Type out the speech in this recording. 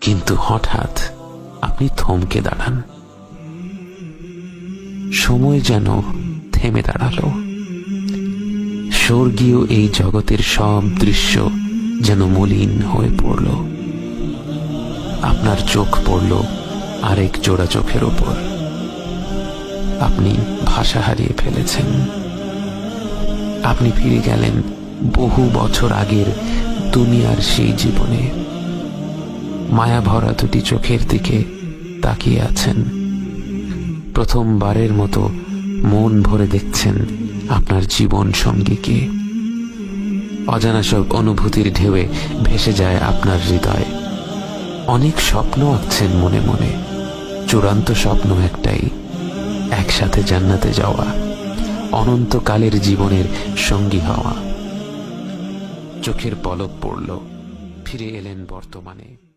কিন্তু হঠাৎ আপনি থমকে দাঁড়ান। সময় যেন থেমে দাঁড়ালো। স্বর্গীয় এই জগতের সব দৃশ্য যেন মলিন হয়ে পড়ল। আপনার চোখ পড়ল আরেক জোড়া চোখের ওপর। আপনি ভাষা হারিয়ে ফেলেছেন। আপনি ফিরে গেলেন বহু বছর আগের দুনিয়ার সেই জীবনে। মায়া ভরা দুটি চোখের দিকে তাকিয়ে আছেন। প্রথমবারের মতো মন ভরে দেখছেন আপনার জীবন সঙ্গীকে। অজানা সব অনুভূতির ঢেউয়ে ভেসে যায় আপনার হৃদয়। অনেক স্বপ্ন আঁকছেন মনে মনে। চূড়ান্ত স্বপ্ন একটাই, একসাথে জান্নাতে যাওয়া, অনন্তকালের জীবনের সঙ্গী হওয়া। চোখের পলক পড়ল, ফিরে এলেন বর্তমানে।